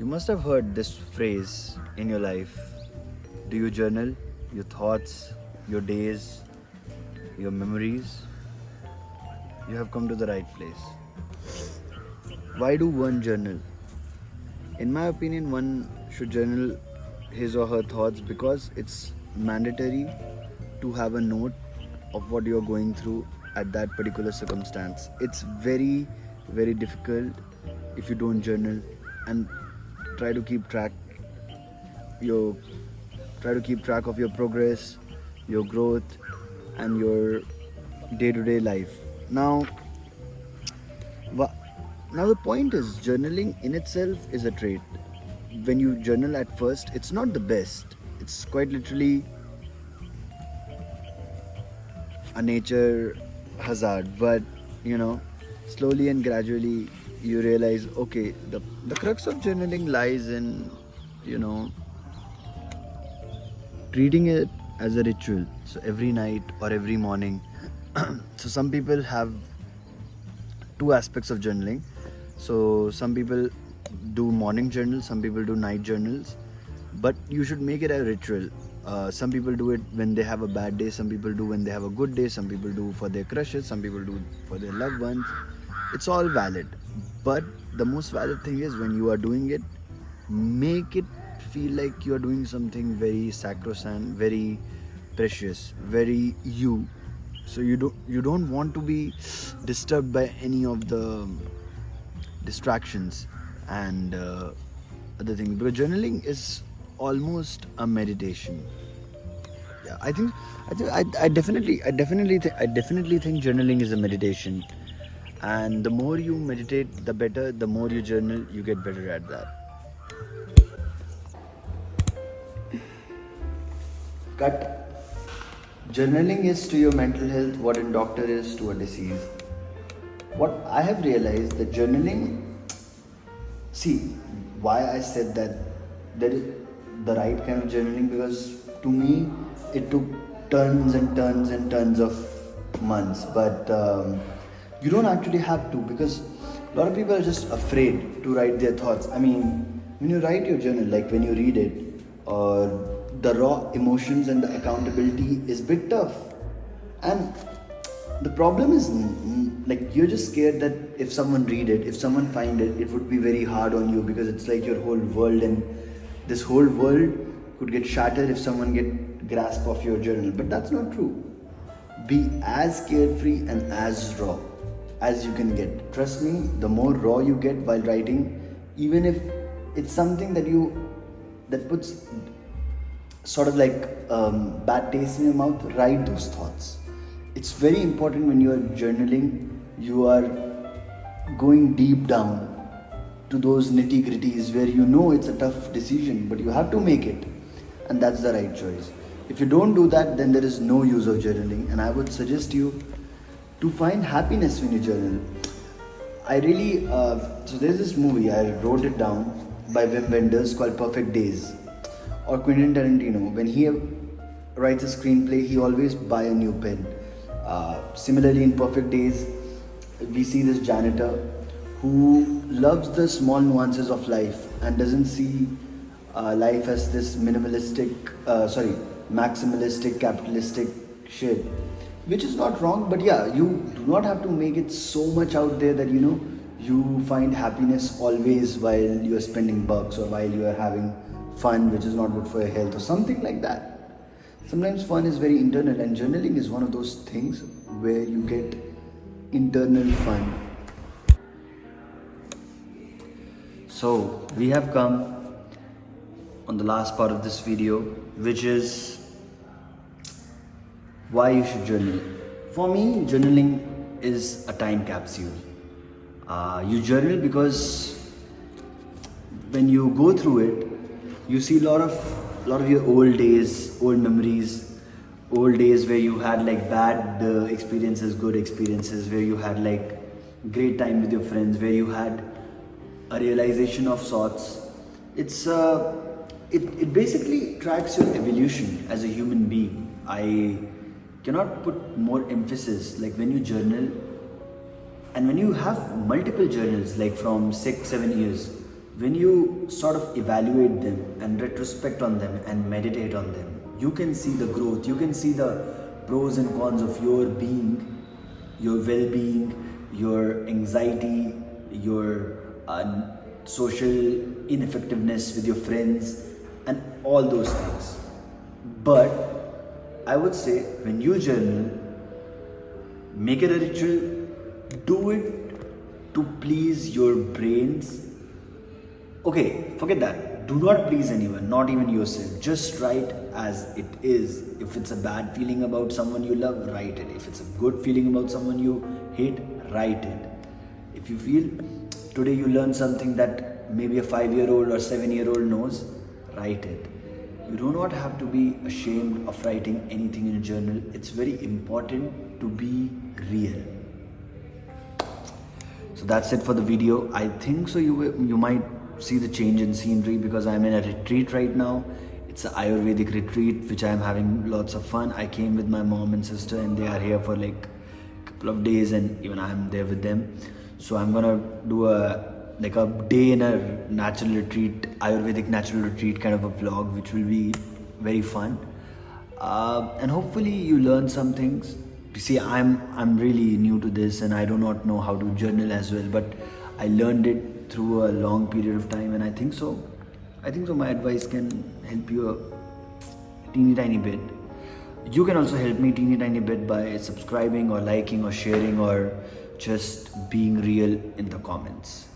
You must have heard this phrase in your life. Do you journal your thoughts, your days, your memories? You have come to the right place. Why do one journal? In my opinion, one should journal his or her thoughts because it's mandatory to have a note of what you're going through at that particular circumstance. It's very, very difficult if you don't journal and try to keep track your of your progress, your growth, and your day-to-day life. Now the point is, journaling in itself is a trait. When you journal at first, it's not the best. It's quite literally a nature hazard, but slowly and gradually you realize, okay, the crux of journaling lies in treating it as a ritual. So every night or every morning. So some people have two aspects of journaling. So some people do morning journals, some people do night journals, but you should make it a ritual. Some people do it when they have a bad day, some people do when they have a good day, some people do for their crushes, some people do for their loved ones. It's all valid, but the most valid thing is when you are doing it, make it feel like you are doing something very sacrosanct, very precious, very you. So you don't want to be disturbed by any of the distractions and other things, because journaling is almost a meditation. Yeah, I definitely think journaling is a meditation, and the more you meditate, the better. The more you journal, you get better at that. Cut. Journaling is to your mental health what a doctor is to a disease. What I have realized that journaling, see, why I said that there is the right kind of journaling, because to me it took tons and tons and tons of months, but you don't actually have to, because a lot of people are just afraid to write their thoughts. I mean, when you write your journal, like when you read it, or the raw emotions and the accountability is a bit tough, and the problem is like you're just scared that if someone read it, if someone find it, it would be very hard on you, because it's like your whole world, and this whole world could get shattered if someone get grasp of your journal. But that's not true. Be as carefree and as raw as you can get. Trust me, the more raw you get while writing, even if it's something that puts sort of like bad taste in your mouth, write those thoughts. It's very important when you are journaling, you are going deep down to those nitty-gritties where it's a tough decision, but you have to make it, and that's the right choice. If you don't do that, then there is no use of journaling, and I would suggest you to find happiness when you journal. I really, so there's this movie, I wrote it down, by Wim Wenders, called Perfect Days. Or Quentin Tarantino, when he writes a screenplay, he always buy a new pen. Similarly, in Perfect Days, we see this janitor who loves the small nuances of life and doesn't see life as this maximalistic, capitalistic shit, which is not wrong. But yeah, you do not have to make it so much out there that you find happiness always while you are spending bucks, or while you are having fun which is not good for your health, or something like that. Sometimes fun is very internal, and journaling is one of those things where you get internal fun. So we have come on the last part of this video, which is why you should journal. For me, journaling is a time capsule. You journal because when you go through it, you see a lot of your old days, old memories, old days where you had like bad experiences, good experiences, where you had like great time with your friends, where you had a realization of sorts. It basically tracks your evolution as a human being. I cannot put more emphasis, like when you journal, and when you have multiple journals, like from 6-7 years, when you sort of evaluate them and retrospect on them and meditate on them, you can see the growth, you can see the pros and cons of your being, your well-being, your anxiety, your social ineffectiveness with your friends, and all those things. But I would say, when you journal, make it a ritual, do it to please your brains. Okay, forget that. Do not please anyone, not even yourself. Just write as it is. If it's a bad feeling about someone you love, write it. If it's a good feeling about someone you hate, write it. If you feel today you learned something that maybe a 5-year-old or 7-year-old knows, write it. You do not have to be ashamed of writing anything in a journal. It's very important to be real. So that's it for the video. I think so you might see the change in scenery because I'm in a retreat right now. It's an Ayurvedic retreat which I'm having lots of fun. I came with my mom and sister and they are here for like a couple of days, and even I'm there with them. So I'm gonna do a day in a natural retreat, Ayurvedic natural retreat kind of a vlog, which will be very fun. And hopefully you learn some things. You see, I'm really new to this and I do not know how to journal as well, but I learned it through a long period of time, and I think so my advice can help you a teeny tiny bit. You can also help me teeny tiny bit by subscribing or liking or sharing or just being real in the comments.